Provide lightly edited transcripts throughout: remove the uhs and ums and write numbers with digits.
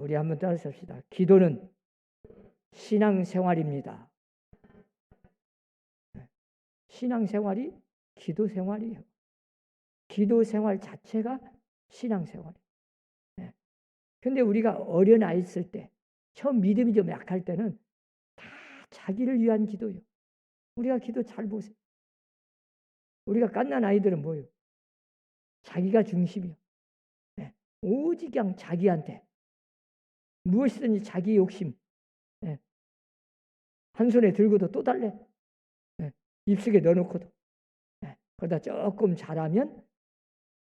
우리 한번 따라합시다. 기도는 신앙생활입니다. 신앙생활이 기도생활이에요. 기도생활 자체가 신앙생활이에요. 그런데 우리가 어린아이 있을 때, 처음 믿음이 좀 약할 때는 다 자기를 위한 기도예요. 우리가 기도 잘 보세요. 우리가 갓난 아이들은 뭐예요? 자기가 중심이요. 오직 그냥 자기한테 무엇이든지 자기 욕심, 한 손에 들고도 또 달래, 입속에 넣어놓고도. 그러다 조금 자라면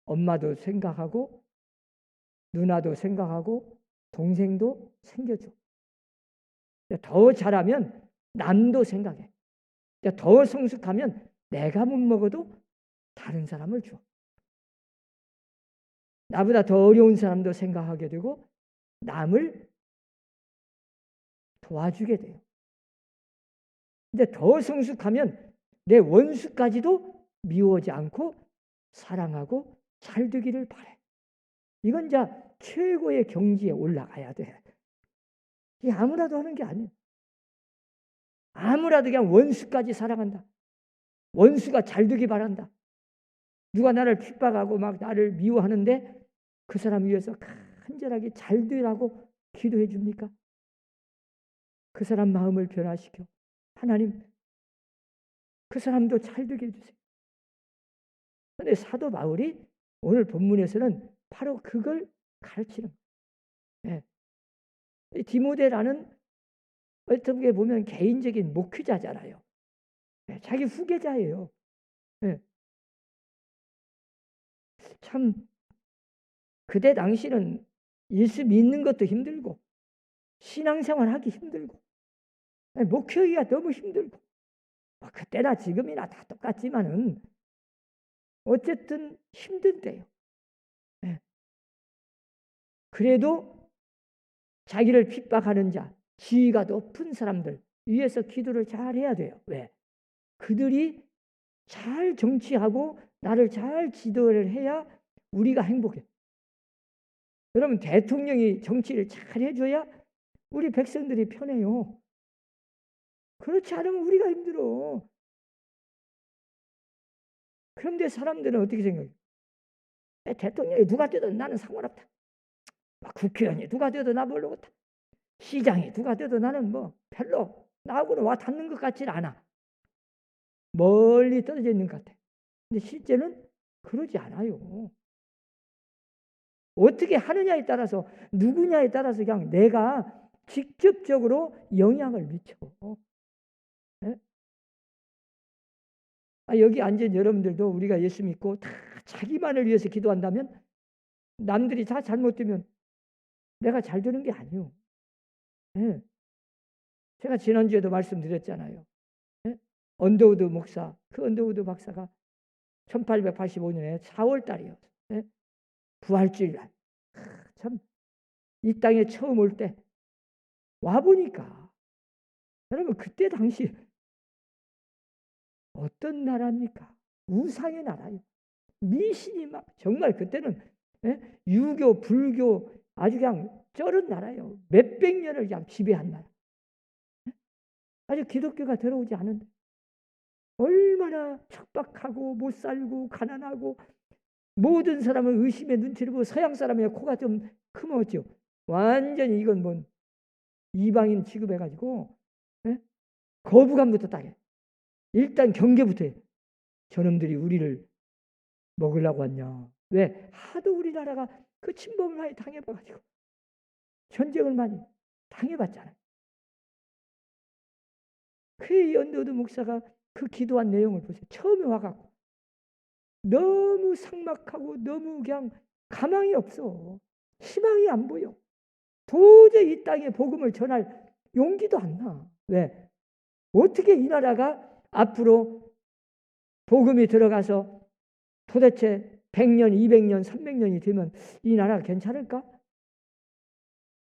엄마도 생각하고 누나도 생각하고 동생도 생겨줘. 더 자라면 남도 생각해. 더 성숙하면 내가 못 먹어도 다른 사람을 줘. 나보다 더 어려운 사람도 생각하게 되고 남을 도와주게 돼요. 근데 더 성숙하면 내 원수까지도 미워하지 않고 사랑하고 잘 되기를 바래. 이건 이제 최고의 경지에 올라가야 돼. 이게 아무라도 하는 게 아니에요. 아무라도 그냥 원수까지 사랑한다. 원수가 잘 되기 바란다. 누가 나를 핍박하고 막 나를 미워하는데 그 사람 위해서 간절하게 잘 되라고 기도해 줍니까? 그 사람 마음을 변화시켜. 하나님, 그 사람도 잘 되게 해주세요. 그런데 사도 바울이 오늘 본문에서는 바로 그걸 가르치는 거예요. 디모데라는 어떻게 보면 개인적인 목회자잖아요. 자기 후계자예요. 참 그때 당시는 예수 믿는 것도 힘들고 신앙생활 하기 힘들고 목회하기가 너무 힘들고 그때나 지금이나 다 똑같지만은 어쨌든 힘든데요. 그래도 자기를 핍박하는 자, 지위가 높은 사람들 위해서 기도를 잘 해야 돼요. 왜? 그들이 잘 정치하고 나를 잘 지도를 해야 우리가 행복해. 그러면 대통령이 정치를 잘 해줘야 우리 백성들이 편해요. 그렇지 않으면 우리가 힘들어. 그런데 사람들은 어떻게 생각해요? 대통령이 누가 되든 나는 상관없다. 국회의원이 누가 되든 나 모르겠다. 시장이 누가 되든 나는 뭐 별로 나하고는 와 닿는 것 같지는 않아. 멀리 떨어져 있는 것 같아. 근데 실제는 그러지 않아요. 어떻게 하느냐에 따라서 누구냐에 따라서 그냥 내가 직접적으로 영향을 미쳐. 여기 앉은 여러분들도 우리가 예수 믿고 다 자기만을 위해서 기도한다면 남들이 다 잘못되면 내가 잘 되는 게 아니에요. 제가 지난주에도 말씀드렸잖아요. 언더우드 목사, 그 언더우드 박사가 1885년에 4월 달이었어요. 부활주일 날. 참, 이 땅에 처음 올 때 와보니까 여러분 그때 당시 어떤 나라입니까? 우상의 나라예요. 미신이 막 정말 그때는 유교, 불교 아주 그냥 쩔은 나라예요. 몇백 년을 그냥 지배한 나라. 아주 기독교가 들어오지 않은데 얼마나 척박하고 못 살고 가난하고 모든 사람을 의심의 눈치를 보고 서양 사람의 코가 좀 크면 어쩌 완전히 이건 뭔 이방인 취급해가지고 거부감부터 따게. 일단 경계부터 해. 저놈들이 우리를 먹으려고 왔냐. 왜? 하도 우리나라가 그 침범을 많이 당해봐가지고 전쟁을 많이 당해봤잖아요. 그 언더우드 목사가 그 기도한 내용을 보세요. 처음에 와갖고 너무 삭막하고 너무 그냥 가망이 없어. 희망이 안 보여. 도저히 이 땅에 복음을 전할 용기도 안 나. 왜? 어떻게 이 나라가 앞으로 복음이 들어가서 도대체 100년, 200년, 300년이 되면 이 나라가 괜찮을까?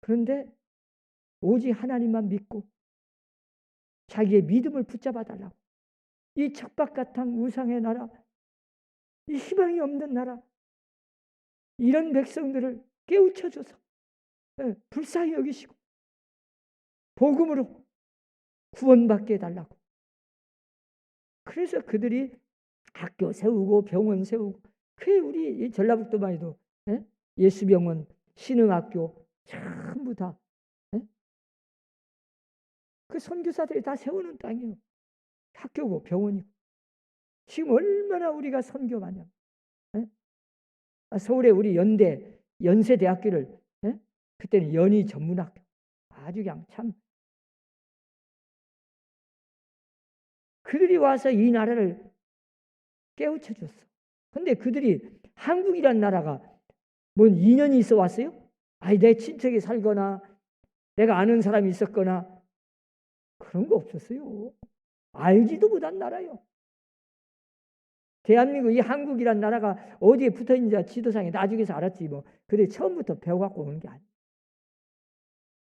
그런데 오직 하나님만 믿고 자기의 믿음을 붙잡아 달라고. 이 척박가탕 우상의 나라, 이 희망이 없는 나라, 이런 백성들을 깨우쳐줘서 불쌍히 여기시고 복음으로 구원받게 해달라고. 그래서 그들이 학교 세우고 병원 세우고, 그 우리 전라북도만 해도 예수병원, 신흥학교 전부 다 그 선교사들이 다 세우는 땅이에요. 학교고 병원이고. 지금 얼마나 우리가 선교 많이 합니다. 서울에 우리 연세대학교를 그때는 연희 전문학교, 아주 그냥 참 그들이 와서 이 나라를 깨우쳐 줬어. 근데 그들이 한국이란 나라가 뭔 인연이 있어 왔어요? 아니 내 친척이 살거나 내가 아는 사람이 있었거나 그런 거 없었어요. 알지도 못한 나라요. 대한민국 이 한국이란 나라가 어디에 붙어있는지 지도상에 나중에서 알았지 뭐. 그들이 처음부터 배워갖고 오는 게 아니에요.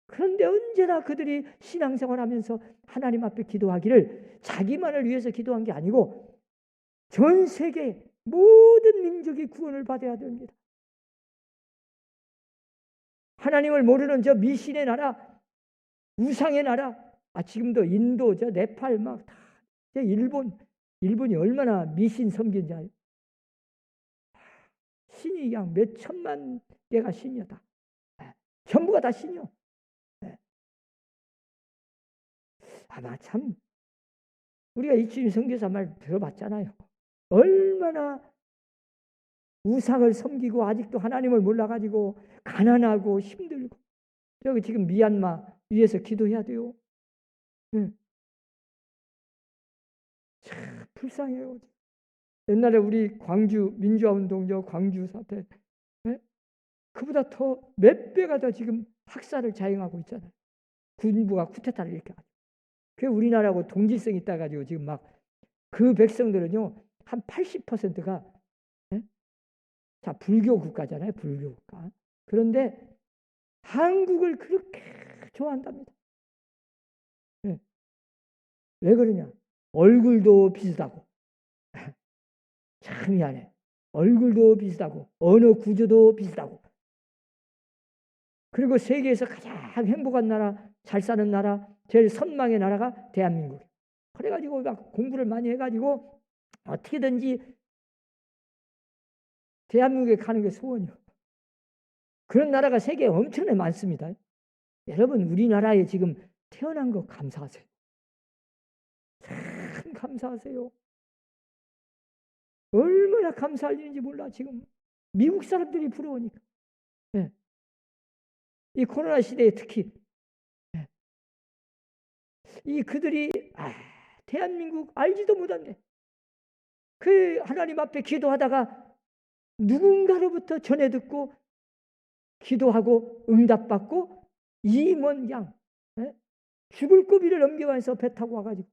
그런데 언제나 그들이 신앙생활하면서 하나님 앞에 기도하기를 자기만을 위해서 기도한 게 아니고 전 세계 모든 민족이 구원을 받아야 됩니다. 하나님을 모르는 저 미신의 나라, 우상의 나라, 지금도 인도, 저 네팔 막 다, 일본이 얼마나 미신 섬기는지 알아요? 신이 그냥 몇 천만 개가 신이야 다. 전부가 다 신이요. 아마 참 우리가 이주임 선교사 말 들어봤잖아요. 얼마나 우상을 섬기고 아직도 하나님을 몰라가지고 가난하고 힘들고. 저기 지금 미얀마 위에서 기도해야 돼요. 참 불쌍해요. 옛날에 우리 광주 민주화운동, 저 광주 사태, 그보다 더 몇 배가 더 지금 학살을 자행하고 있잖아요. 군부가 쿠데타를 이렇게 하죠. 그 우리나라하고 동질성이 있다 가지고 지금 막 그 백성들은요 한 80%가 자 불교 국가잖아요. 불교 국가. 그런데 한국을 그렇게 좋아한답니다. 왜 그러냐? 얼굴도 비슷하고 참 미안해. 얼굴도 비슷하고 언어 구조도 비슷하고 그리고 세계에서 가장 행복한 나라, 잘 사는 나라, 제일 선망의 나라가 대한민국. 그래가지고 막 공부를 많이 해가지고 어떻게든지 대한민국에 가는 게 소원이요. 그런 나라가 세계에 엄청나게 많습니다. 여러분 우리나라에 지금 태어난 거 감사하세요. 참 감사하세요. 얼마나 감사할 일인지 몰라. 지금 미국 사람들이 부러우니까. 이 코로나 시대에 특히 이 그들이 대한민국 알지도 못한데 그 하나님 앞에 기도하다가 누군가로부터 전해 듣고 기도하고 응답받고 이먼 양 죽을 고비를 넘겨가면서 배 타고 와가지고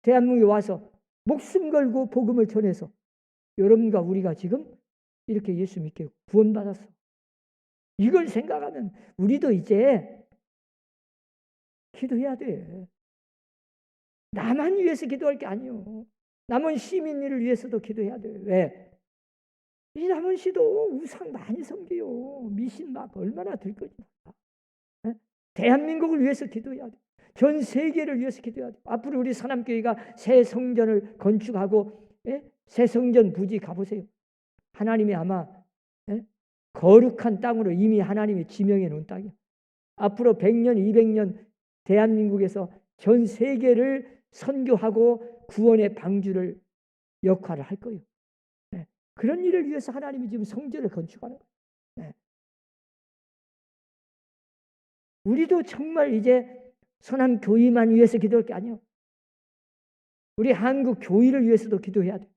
대한민국에 와서 목숨 걸고 복음을 전해서 여러분과 우리가 지금 이렇게 예수 믿게 구원받았어. 이걸 생각하면 우리도 이제 기도해야 돼. 나만 위해서 기도할 게 아니요. 남은 시민을 위해서도 기도해야 돼. 왜? 이 남은 시도 우상 많이 섬겨요. 미신 막 얼마나 들거지. 대한민국을 위해서 기도해야 돼. 전 세계를 위해서 기도해야 돼. 앞으로 우리 사남교회가 새 성전을 건축하고 새 성전 부지 가보세요. 하나님이 아마 거룩한 땅으로 이미 하나님이 지명해 놓은 땅이야. 앞으로 100년, 200년 대한민국에서 전 세계를 선교하고 구원의 방주를 역할을 할 거예요. 그런 일을 위해서 하나님이 지금 성전을 건축하는 거예요. 우리도 정말 이제 선한 교회만 위해서 기도할 게 아니에요. 우리 한국 교회를 위해서도 기도해야 돼.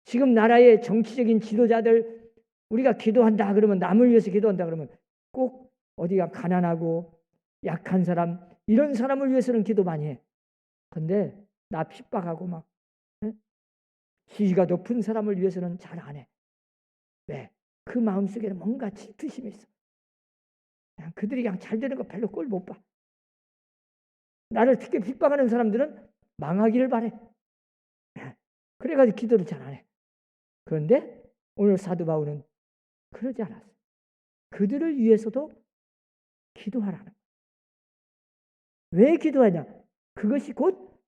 지금 나라의 정치적인 지도자들 우리가 기도한다 그러면 남을 위해서 기도한다 그러면 꼭 어디가 가난하고 약한 사람 이런 사람을 위해서는 기도 많이 해. 근데 나 핍박하고 막 지위가 높은 사람을 위해서는 잘 안 해. 왜? 그 마음속에는 뭔가 질투심이 있어. 그냥 그들이 그냥 잘 되는 거 별로 꼴 못 봐. 나를 특히 핍박하는 사람들은 망하기를 바래. 그래가지고 기도를 잘 안 해. 그런데 오늘 사도 바울은 그러지 않았어. 그들을 위해서도 기도하라는 거예요. 왜 기도하냐? 그것이 곧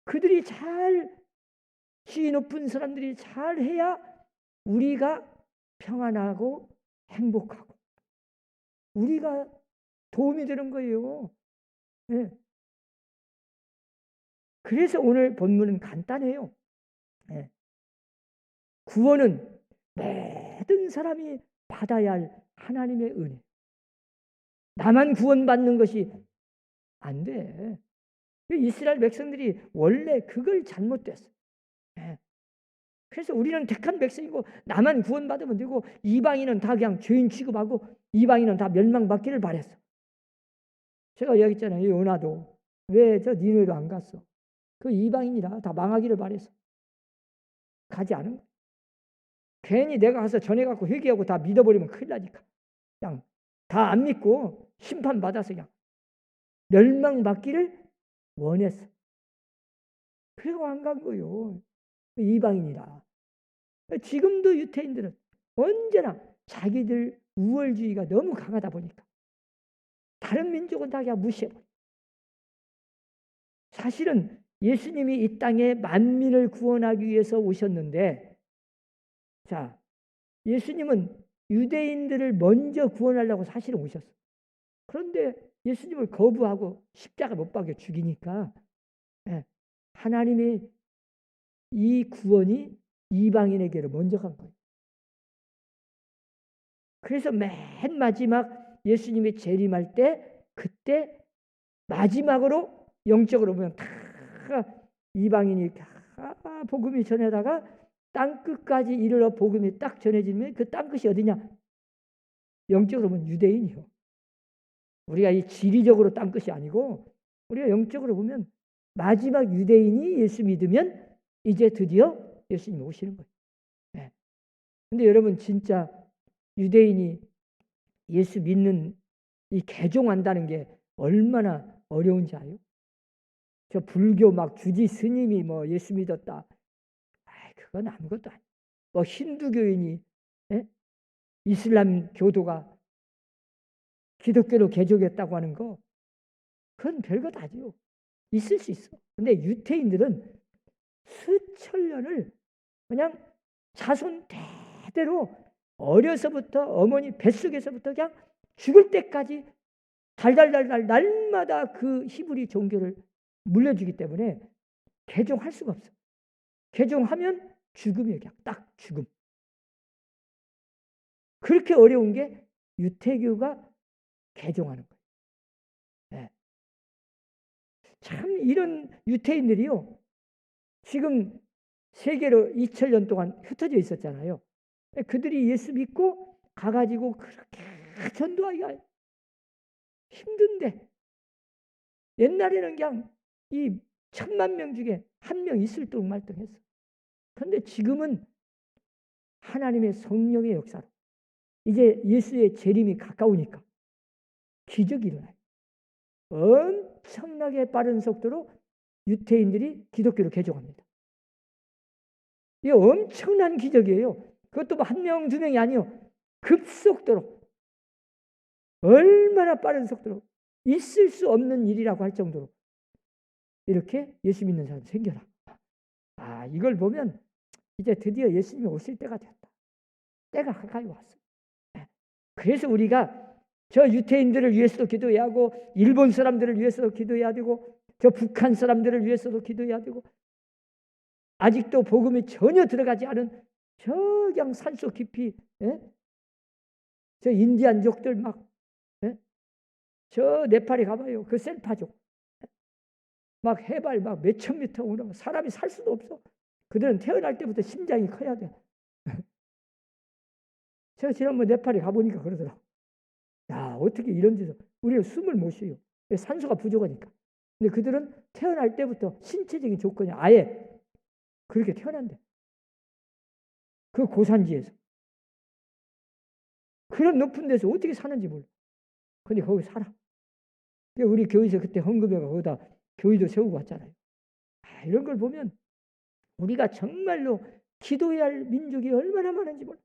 그들이 잘, 지위 높은 사람들이 잘 해야 우리가 평안하고 행복하고 우리가 도움이 되는 거예요. 네. 그래서 오늘 본문은 간단해요. 네. 구원은 모든 사람이 받아야 할 하나님의 은혜. 나만 구원받는 것이 안 돼. 이스라엘 백성들이 원래 그걸 잘못됐어. 네. 그래서 우리는 택한 백성이고 나만 구원받으면 되고 이방인은 다 그냥 죄인 취급하고 이방인은 다 멸망받기를 바랬어. 제가 이야기했잖아요. 요나도 왜 저 니느웨로 안 갔어? 그 이방인이라 다 망하기를 바랬어. 가지 않은 거야. 괜히 내가 가서 전해갖고 회개하고 다 믿어버리면 큰일 나니까. 그냥 다 안 믿고 심판받아서 그냥 멸망받기를 원했어. 그래서 안 간 거예요. 이방인이라. 지금도 유태인들은 언제나 자기들 우월주의가 너무 강하다 보니까 다른 민족은 다 그냥 무시해버려. 사실은 예수님이 이 땅에 만민을 구원하기 위해서 오셨는데, 자, 예수님은 유대인들을 먼저 구원하려고 사실은 오셨어. 그런데 예수님을 거부하고 십자가 못 박여 죽이니까 하나님의 이 구원이 이방인에게로 먼저 간 거예요. 그래서 맨 마지막 예수님이 재림할 때 그때 마지막으로 영적으로 보면 다 이방인이 다 복음이 전해다가 땅끝까지 이르러 복음이 딱 전해지면 그 땅끝이 어디냐? 영적으로 보면 유대인이요. 우리가 이 지리적으로 땅끝이 아니고 우리가 영적으로 보면 마지막 유대인이 예수 믿으면 이제 드디어 예수님이 오시는 거예요. 네. 근데 여러분 진짜 유대인이 예수 믿는 이 개종한다는 게 얼마나 어려운지 알아요? 저 불교 막 주지 스님이 뭐 예수 믿었다. 그건 아무것도 아니에요. 뭐 힌두교인이 이슬람 교도가 기독교로 개종했다고 하는 거 그건 별것 아니요. 있을 수 있어. 근데 유태인들은 수천 년을 그냥 자손 대대로 어려서부터 어머니 뱃속에서부터 그냥 죽을 때까지 달달달달 날마다 그 히브리 종교를 물려주기 때문에 개종할 수가 없어. 개종하면 죽음이에요. 그냥 딱 죽음. 그렇게 어려운 게 유태교가 개종하는 거예요. 네. 참 이런 유태인들이요. 지금 세계로 2000년 동안 흩어져 있었잖아요. 그들이 예수 믿고 가가지고 그렇게 전도하기가 힘든데 옛날에는 그냥 이 1000만 중에 한 명 있을 듯 말듯했어. 그런데 지금은 하나님의 성령의 역사로 이제 예수의 재림이 가까우니까 기적이 일어나요. 엄청나게 빠른 속도로 유태인들이 기독교로 개종합니다. 이게 엄청난 기적이에요. 그것도 뭐 한 명, 두 명이 아니요. 급속도로. 얼마나 빠른 속도로. 있을 수 없는 일이라고 할 정도로 이렇게 예수 믿는 사람이 생겨나. 이걸 보면 이제 드디어 예수님이 오실 때가 됐다. 때가 가까이 왔어. 그래서 우리가 저 유태인들을 위해서도 기도해야 하고 일본 사람들을 위해서도 기도해야 되고 저 북한 사람들을 위해서도 기도해야 되고 아직도 복음이 전혀 들어가지 않은 저 그냥 산속 깊이 저 인디안족들 막 저 네팔에 가봐요. 그 셀파족 막 해발 막 몇천 미터 오르고 사람이 살 수도 없어. 그들은 태어날 때부터 심장이 커야 돼. 제가 지난번 네팔에 가보니까 그러더라고. 야, 어떻게 이런 데서 우리는 숨을 못 쉬어요. 산소가 부족하니까. 근데 그들은 태어날 때부터 신체적인 조건이 아예 그렇게 태어난대. 그 고산지에서. 그런 높은 데서 어떻게 사는지 몰라. 근데 거기 살아. 우리 교회에서 그때 헌금회가 거기다 교회도 세우고 왔잖아요. 이런 걸 보면 우리가 정말로 기도해야 할 민족이 얼마나 많은지 몰라.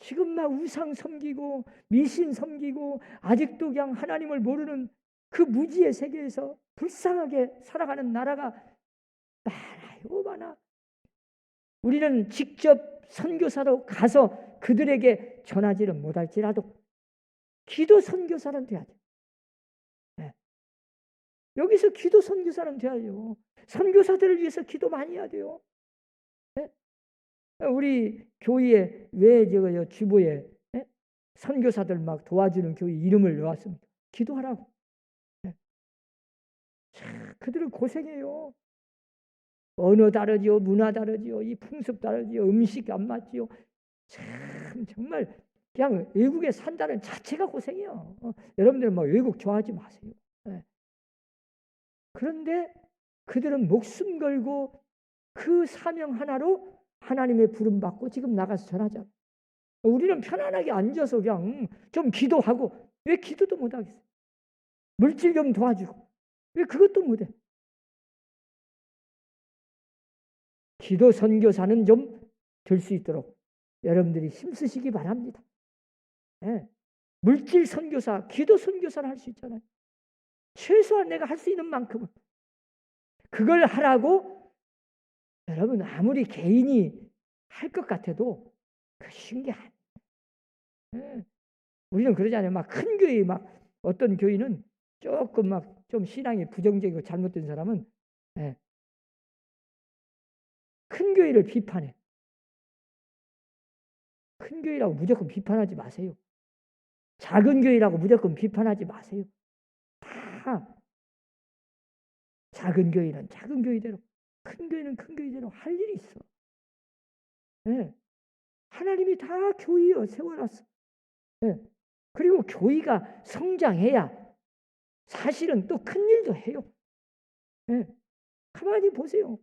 지금 막 우상 섬기고 미신 섬기고 아직도 그냥 하나님을 모르는 그 무지의 세계에서 불쌍하게 살아가는 나라가 많아요, 많아. 우리는 직접 선교사로 가서 그들에게 전하지는 못할지라도 기도 선교사는 돼야죠. 네. 여기서 기도 선교사는 돼야죠. 선교사들을 위해서 기도 많이 해야 돼요. 네? 우리 교회에 왜 저거 주보에 네? 선교사들 막 도와주는 교회 이름을 넣었습니다. 기도하라고. 네. 참, 그들은 고생해요. 언어 다르지요, 문화 다르지요, 이 풍습 다르지요, 음식 안 맞지요. 참 정말 그냥 외국에 산다는 자체가 고생이요. 여러분들은 뭐 외국 좋아하지 마세요. 네. 그런데 그들은 목숨 걸고 그 사명 하나로 하나님의 부름 받고 지금 나가서 전하잖아요. 우리는 편안하게 앉아서 그냥 좀 기도하고 왜 기도도 못 하겠어요? 물질 좀 도와주고 왜 그것도 못해? 기도 선교사는 좀 될 수 있도록 여러분들이 힘쓰시기 바랍니다. 네. 물질 선교사, 기도 선교사를 할 수 있잖아요. 최소한 내가 할 수 있는 만큼은 그걸 하라고 여러분 아무리 개인이 할 것 같아도 그 쉬운 게 아니에요. 네. 우리는 그러잖아요. 막 큰 교회 막 어떤 교회는 조금 막 좀 신앙이 부정적이고 잘못된 사람은 네. 큰 교회를 비판해. 큰 교회라고 무조건 비판하지 마세요. 작은 교회라고 무조건 비판하지 마세요. 다 작은 교회는 작은 교회대로, 큰 교회는 큰 교회대로 할 일이 있어. 네. 하나님이 다 교회여 세워놨어. 네. 그리고 교회가 성장해야 사실은 또 큰 일도 해요. 네. 가만히 보세요.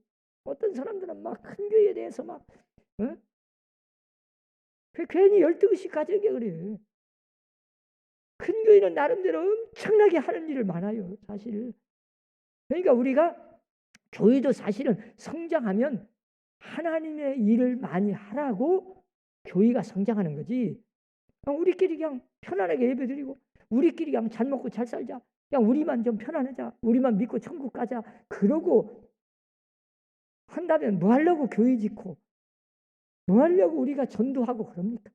어떤 사람들은 막 큰 교회에 대해서 막 괜히 열등의식 가지게 그래. 큰 교회는 나름대로 엄청나게 하는 일을 많아요. 사실. 그러니까 우리가 교회도 사실은 성장하면 하나님의 일을 많이 하라고 교회가 성장하는 거지. 우리끼리 그냥 편안하게 예배드리고 우리끼리 그냥 잘 먹고 잘 살자. 그냥 우리만 좀 편안하자. 우리만 믿고 천국 가자. 그러고 한다면 뭐 하려고 교회 짓고 뭐 하려고 우리가 전도하고 그럽니까?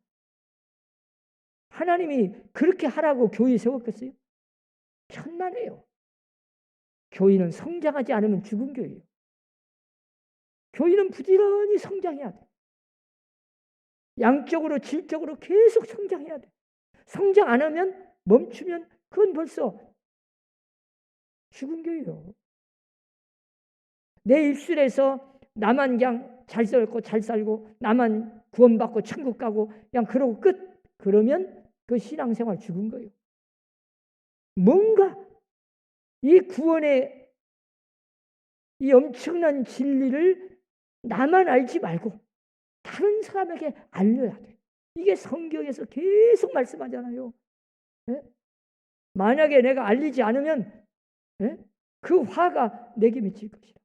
하나님이 그렇게 하라고 교회 세웠겠어요? 천만에요. 교회는 성장하지 않으면 죽은 교회예요. 교회는 부지런히 성장해야 돼. 양적으로 질적으로 계속 성장해야 돼. 성장 안 하면 멈추면 그건 벌써 죽은 교회예요. 내 입술에서 나만 그냥 잘 살고 잘 살고 나만 구원받고 천국 가고 그냥 그러고 끝. 그러면 그 신앙생활 죽은 거예요. 뭔가 이 구원의 이 엄청난 진리를 나만 알지 말고 다른 사람에게 알려야 돼. 이게 성경에서 계속 말씀하잖아요. 네? 만약에 내가 알리지 않으면 네? 그 화가 내게 미칠 것이다.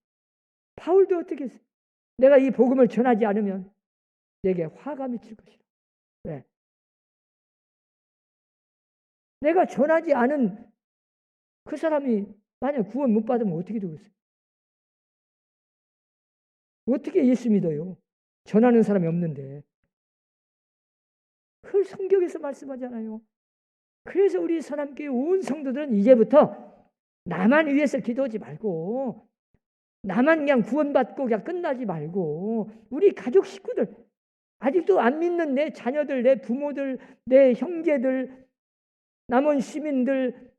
바울도 어떻게 했어요? 내가 이 복음을 전하지 않으면 내게 화가 미칠 것이다. 왜? 내가 전하지 않은 그 사람이 만약 구원 못 받으면 어떻게 되겠어요? 어떻게 예수 믿어요? 전하는 사람이 없는데. 그걸 성경에서 말씀하잖아요. 그래서 우리 사람교회 온 성도들은 이제부터 나만 위해서 기도하지 말고 나만 그냥 구원받고 그냥 끝나지 말고 우리 가족 식구들 아직도 안 믿는 내 자녀들, 내 부모들, 내 형제들, 남은 시민들,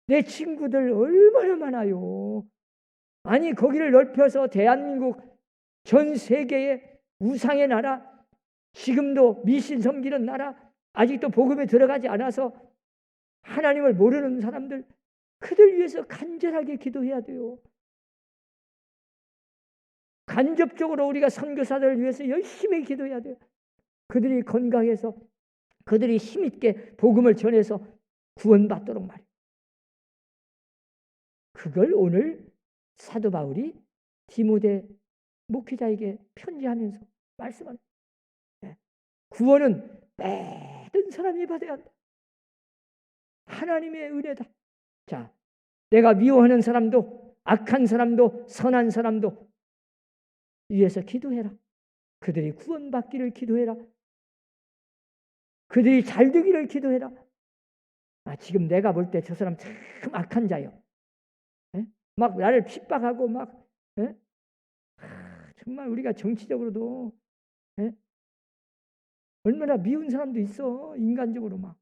내 친구들 얼마나 많아요. 아니 거기를 넓혀서 대한민국 전 세계의 우상의 나라, 지금도 미신 섬기는 나라, 아직도 복음에 들어가지 않아서 하나님을 모르는 사람들, 그들 위해서 간절하게 기도해야 돼요. 간접적으로 우리가 선교사들을 위해서 열심히 기도해야 돼요. 그들이 건강해서 그들이 힘있게 복음을 전해서 구원받도록 말이에요. 그걸 오늘 사도 바울이 디모데 목회자에게 편지하면서 말씀합니다. 구원은 모든 사람이 받아야 한다. 하나님의 은혜다. 자, 내가 미워하는 사람도, 악한 사람도, 선한 사람도 위해서 기도해라. 그들이 구원받기를 기도해라. 그들이 잘 되기를 기도해라. 지금 내가 볼 때 저 사람 참 악한 자요. 막 나를 핍박하고 막 정말 우리가 정치적으로도 얼마나 미운 사람도 있어. 인간적으로 막.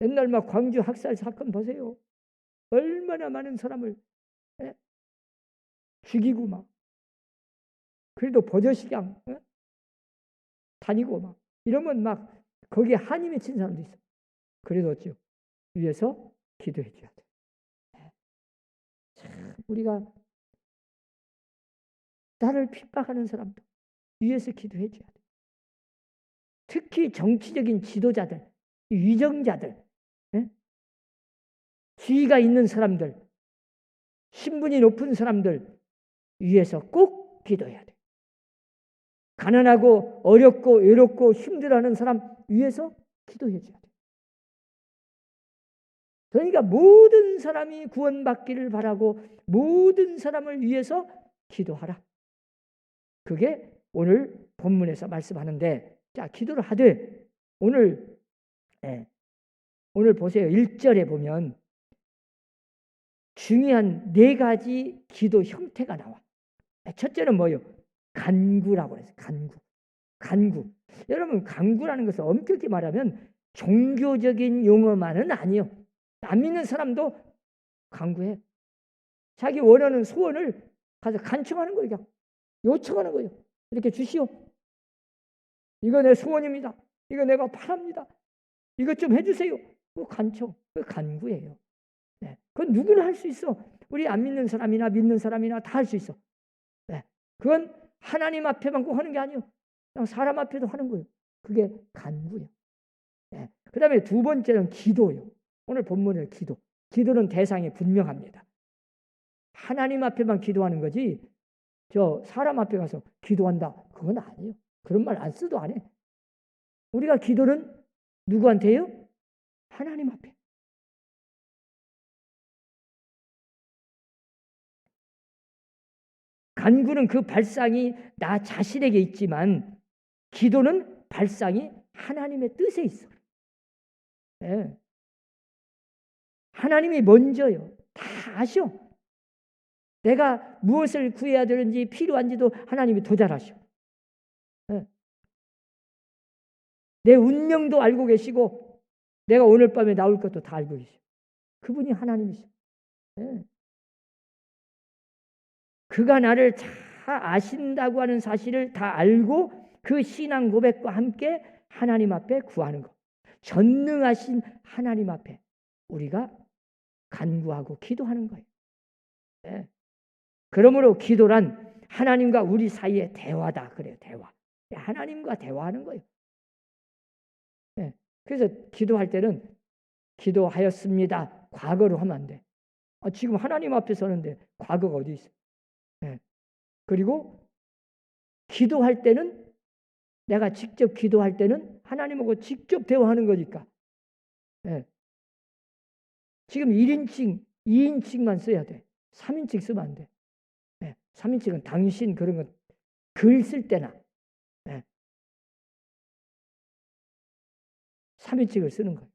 옛날 막 광주 학살 사건 보세요. 얼마나 많은 사람을 죽이고 막. 그래도 버젓이냥 다니고 막. 이러면 막 거기에 한이 맺힌 사람도 있어. 그래도 어찌요? 위에서 기도해 줘야 돼. 참 우리가 나를 핍박하는 사람도 위에서 기도해 줘야 돼. 특히 정치적인 지도자들, 위정자들, 지위가 있는 사람들, 신분이 높은 사람들 위에서 꼭 기도해야 돼. 가난하고 어렵고 외롭고 힘들어하는 사람 위에서 기도해 줘야 돼. 그러니까 모든 사람이 구원받기를 바라고 모든 사람을 위해서 기도하라. 그게 오늘 본문에서 말씀하는데, 자, 기도를 하되 오늘 보세요. 1절에 보면 중요한 4가지 기도 형태가 나와. 첫째는 뭐예요? 간구라고 해서 간구. 여러분, 간구라는 것은 엄격히 말하면 종교적인 용어만은 아니요. 안 믿는 사람도 간구해. 자기 원하는 소원을 가서 간청하는 거예요. 그냥 요청하는 거예요. 이렇게 주시오. 이거 내 소원입니다. 이거 내가 바랍니다. 이것 좀 해주세요. 그 간청, 그 간구예요. 그건 누구나 할 수 있어. 우리 안 믿는 사람이나 믿는 사람이나 다 할 수 있어. 그건 하나님 앞에만 꼭 하는 게 아니에요. 그냥 사람 앞에도 하는 거예요. 그게 간구예요. 그 다음에 2번째는 기도예요. 오늘 본문의 기도. 기도는 대상이 분명합니다. 하나님 앞에만 기도하는 거지 저 사람 앞에 가서 기도한다. 그건 아니에요. 그런 말 안 써도 안 해. 우리가 기도는 누구한테요? 하나님 앞에. 간구는 그 발상이 나 자신에게 있지만 기도는 발상이 하나님의 뜻에 있어. 하나님이 먼저요. 다 아셔. 내가 무엇을 구해야 되는지 필요한지도 하나님이 더 잘 아셔. 내 운명도 알고 계시고 내가 오늘 밤에 나올 것도 다 알고 계셔. 그분이 하나님이셔. 그가 나를 잘 아신다고 하는 사실을 다 알고 그 신앙 고백과 함께 하나님 앞에 구하는 것. 전능하신 하나님 앞에 우리가 간구하고 기도하는 거예요. 그러므로 기도란 하나님과 우리 사이의 대화다. 그래요. 대화. 하나님과 대화하는 거예요. 그래서 기도할 때는 기도하였습니다. 과거로 하면 안 돼. 지금 하나님 앞에 서는데 과거가 어디 있어? 그리고 기도할 때는 내가 직접 기도할 때는 하나님하고 직접 대화하는 거니까. 지금 1인칭, 2인칭만 써야 돼. 3인칭 쓰면 안 돼. 3인칭은 당신 그런 건 글 쓸 때나 3인칭을 쓰는 거예요.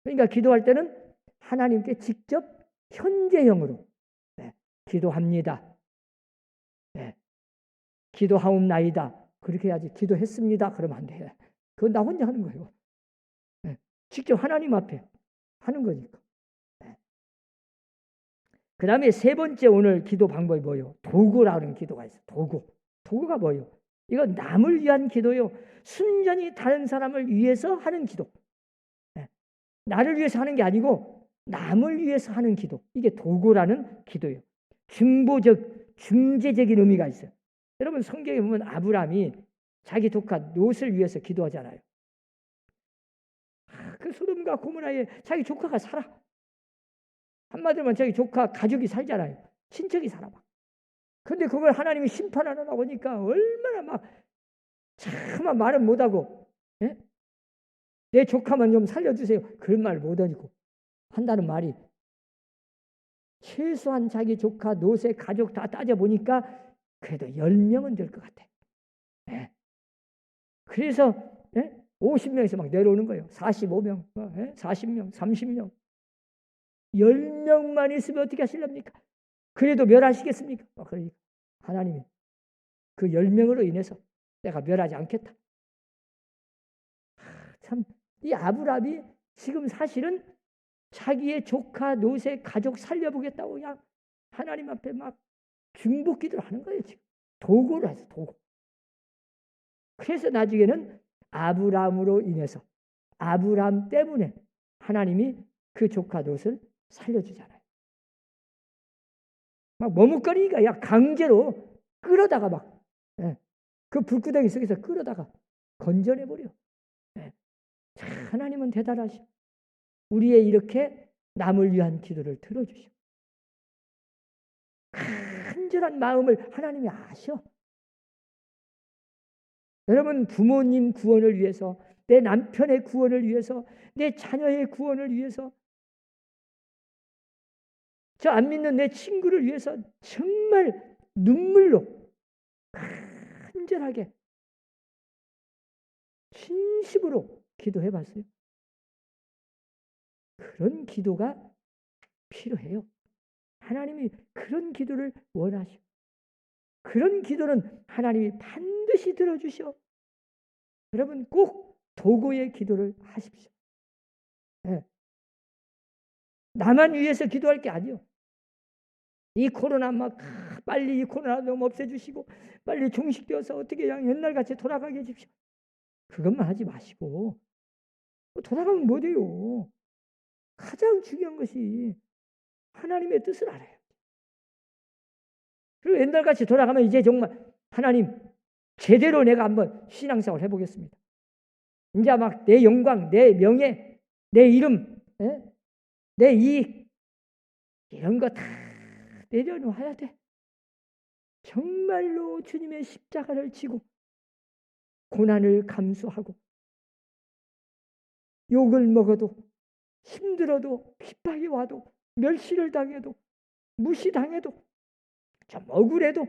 그러니까 기도할 때는 하나님께 직접 현재형으로 기도합니다. 기도하옵나이다. 그렇게 해야지. 기도했습니다. 그러면 안 돼. 그건 나 혼자 하는 거예요. 직접 하나님 앞에 하는 거니까. 그 다음에 3번째 오늘 기도 방법이 뭐예요? 도구라는 기도가 있어요. 도구가 뭐예요? 이건 남을 위한 기도요. 순전히 다른 사람을 위해서 하는 기도. 나를 위해서 하는 게 아니고 남을 위해서 하는 기도. 이게 도구라는 기도예요. 중재적인 의미가 있어요. 여러분 성경에 보면 아브라함이 자기 조카 롯을 위해서 기도하잖아요. 그 소돔과 고모라에 자기 조카가 살아. 한마디로 자기 조카 가족이 살잖아요. 친척이 살아. 근데 그걸 하나님이 심판하러 나오니까 얼마나 막 차마 말은 못하고, 예? 내 조카만 좀 살려주세요. 그런 말 못하고 한다는 말이, 최소한 자기 조카, 노새, 가족 다 따져보니까 그래도 10명은 될 것 같아. 예. 그래서 50명에서 막 내려오는 거예요. 45명, 40명, 30명. 10명만 있으면 어떻게 하시렵니까? 그래도 멸하시겠습니까? 그러니까 하나님이 그 10명으로 인해서 내가 멸하지 않겠다. 참, 이 아브라함이 지금 사실은 자기의 조카, 노새, 가족 살려보겠다고 그냥 하나님 앞에 막 중복 기도를 하는 거예요. 지금 도구를 해서 도구. 그래서 나중에는 아브라함으로 인해서, 아브라함 때문에 하나님이 그 조카 롯을 살려주잖아요. 막 머뭇거리니까 야 강제로 끌어다가 막 그 불구덩이 속에서 끌어다가 건져내버려. 하나님은 대단하시오. 우리의 이렇게 남을 위한 기도를 들어주시오. 간절한 마음을 하나님이 아셔. 여러분, 부모님 구원을 위해서, 내 남편의 구원을 위해서, 내 자녀의 구원을 위해서, 저 안 믿는 내 친구를 위해서 정말 눈물로 간절하게 진심으로 기도해 봤어요. 그런 기도가 필요해요. 하나님이 그런 기도를 원하셔. 그런 기도는 하나님이 반드시 들어주셔. 여러분 꼭 도구의 기도를 하십시오. 네. 나만 위해서 기도할 게 아니요. 이 코로나 막 빨리 이 코로나 좀 없애주시고 빨리 종식되어서 어떻게 그냥 옛날같이 돌아가게 해주십시오. 그것만 하지 마시고 돌아가면 못 해요. 가장 중요한 것이 하나님의 뜻을 알아요. 그리고 옛날같이 돌아가면 이제 정말 하나님 제대로 내가 한번 신앙생활 해보겠습니다. 이제 막 내 영광, 내 명예, 내 이름, 내 이익 이런 거 다 내려놓아야 돼. 정말로 주님의 십자가를 지고 고난을 감수하고 욕을 먹어도 힘들어도 핍박이 와도 멸시를 당해도 무시당해도 좀 억울해도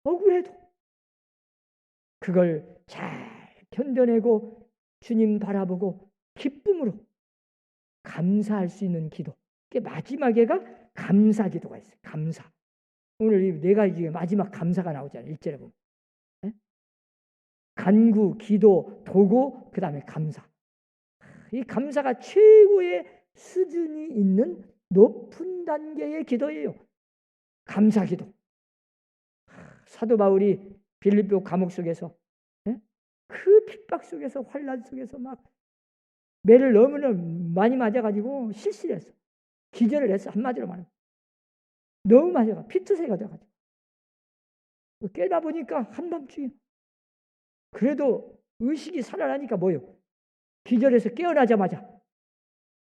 억울해도 그걸 잘 견뎌내고 주님 바라보고 기쁨으로 감사할 수 있는 기도. 마지막에가 감사 기도가 있어요. 감사. 오늘 내가 이게 마지막 감사가 나오잖아요. 1절에 보면. 간구, 기도, 도구, 그 다음에 감사. 이 감사가 최고의 수준이 있는 높은 단계의 기도예요. 감사 기도. 사도 바울이 빌립보 감옥 속에서 그 핍박 속에서 환난 속에서 막 매를 너무나 많이 맞아가지고 실실했어. 기절을 했어. 한마디로 말하면. 너무 맞아가 피투새가 돼가지고. 깨다 보니까 한밤중에 그래도 의식이 살아나니까 뭐요? 기절해서 깨어나자마자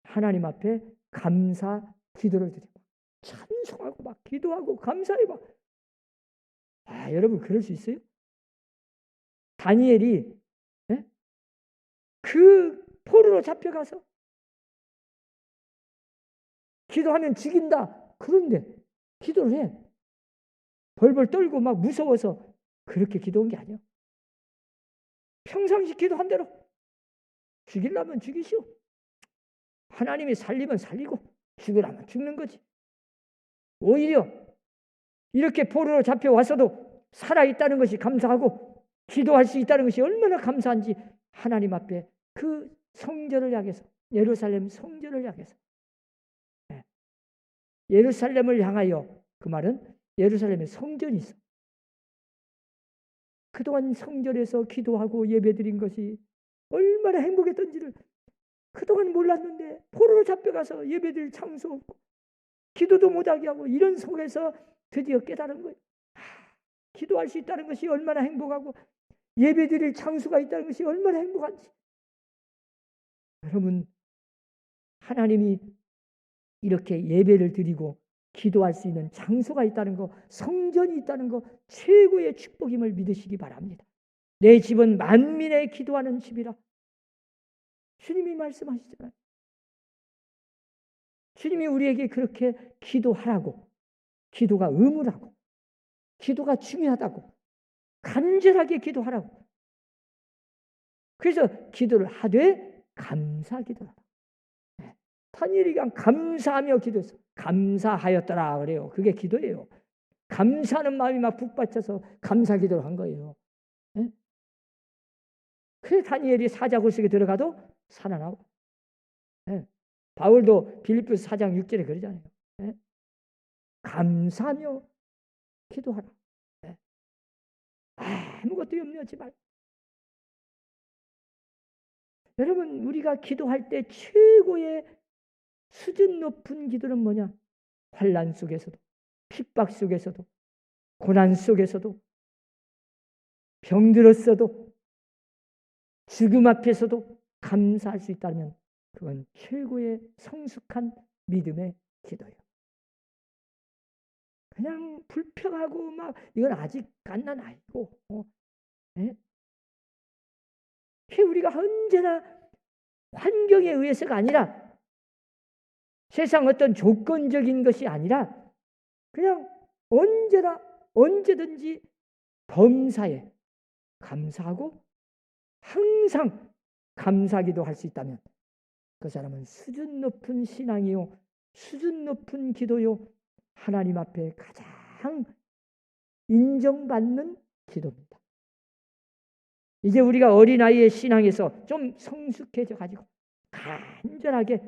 하나님 앞에 감사 기도를 드리고 찬송하고 막 기도하고 감사해 막. 여러분 그럴 수 있어요? 다니엘이 그 포로로 잡혀가서 기도하면 죽인다. 그런데 기도를 해. 벌벌 떨고 막 무서워서 그렇게 기도한 게 아니야. 평상시 기도한 대로 죽이려면 죽이시오. 하나님이 살리면 살리고 죽으라면 죽는 거지. 오히려 이렇게 포로로 잡혀와서도 살아있다는 것이 감사하고 기도할 수 있다는 것이 얼마나 감사한지 하나님 앞에 그 성전을 향해서 예루살렘 성전을 향해서 예루살렘을 향하여 그 말은 예루살렘에 성전이 있어. 그동안 성전에서 기도하고 예배드린 것이 얼마나 행복했던지를 그동안 몰랐는데 포로로 잡혀가서 예배드릴 장소 없고 기도도 못하게 하고 이런 속에서 드디어 깨달은 거예요. 기도할 수 있다는 것이 얼마나 행복하고 예배드릴 장소가 있다는 것이 얼마나 행복한지. 여러분 하나님이 이렇게 예배를 드리고 기도할 수 있는 장소가 있다는 거, 성전이 있다는 거, 최고의 축복임을 믿으시기 바랍니다. 내 집은 만민의 기도하는 집이라 주님이 말씀하시잖아요. 주님이 우리에게 그렇게 기도하라고, 기도가 의무라고, 기도가 중요하다고, 간절하게 기도하라고. 그래서 기도를 하되 감사 기도하라. 다니엘이 그냥 감사하며 기도했어. 감사하였더라 그래요. 그게 기도예요. 감사하는 마음이 막 북받쳐서 감사 기도를 한 거예요. 그래서 다니엘이 사자굴 속에 들어가도 살아나고. 바울도 빌립보서 4장 6절에 그러잖아요. 감사하며 기도하라. 아무것도 염려하지 말고. 여러분, 우리가 기도할 때 최고의 수준 높은 기도는 뭐냐? 환난 속에서도, 핍박 속에서도, 고난 속에서도, 병들었어도, 죽음 앞에서도 감사할 수 있다면 그건 최고의 성숙한 믿음의 기도예요. 그냥 불평하고 막 이건 아직 갓난 아니고, 우리가 언제나 환경에 의해서가 아니라 세상 어떤 조건적인 것이 아니라 그냥 언제나 언제든지 범사에 감사하고 항상 감사기도 할 수 있다면 그 사람은 수준 높은 신앙이요, 수준 높은 기도요, 하나님 앞에 가장 인정받는 기도입니다. 이제 우리가 어린아이의 신앙에서 좀 성숙해져 가지고 간절하게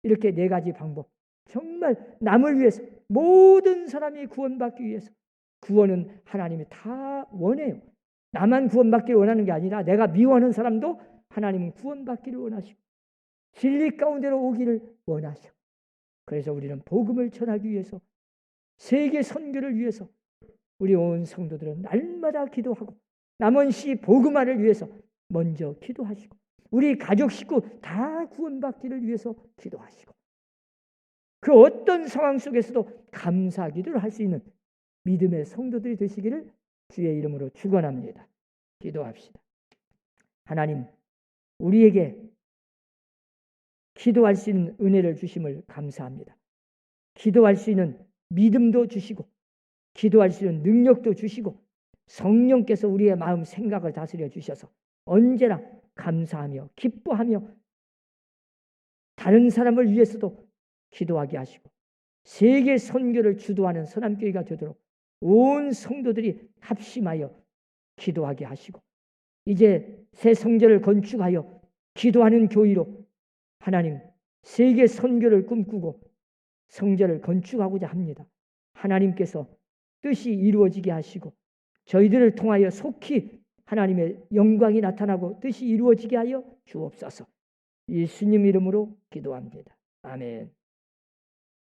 이렇게 4가지 방법, 정말 남을 위해서, 모든 사람이 구원받기 위해서, 구원은 하나님이 다 원해요. 나만 구원받기를 원하는 게 아니라 내가 미워하는 사람도 하나님은 구원받기를 원하시고 진리 가운데로 오기를 원하셔. 그래서 우리는 복음을 전하기 위해서, 세계 선교를 위해서 우리 온 성도들은 날마다 기도하고 남은 시 복음화를 위해서 먼저 기도하시고 우리 가족 식구 다 구원받기를 위해서 기도하시고 그 어떤 상황 속에서도 감사 기도를 할 수 있는 믿음의 성도들이 되시기를 주의 이름으로 축원합니다. 기도합시다. 하나님, 우리에게 기도할 수 있는 은혜를 주심을 감사합니다. 기도할 수 있는 믿음도 주시고 기도할 수 있는 능력도 주시고 성령께서 우리의 마음 생각을 다스려 주셔서 언제나 감사하며 기뻐하며 다른 사람을 위해서도 기도하게 하시고 세계 선교를 주도하는 선함교회가 되도록 온 성도들이 합심하여 기도하게 하시고 이제 새 성전을 건축하여 기도하는 교회로 하나님 세계 선교를 꿈꾸고 성전을 건축하고자 합니다. 하나님께서 뜻이 이루어지게 하시고 저희들을 통하여 속히 하나님의 영광이 나타나고 뜻이 이루어지게 하여 주옵소서. 예수님 이름으로 기도합니다. 아멘.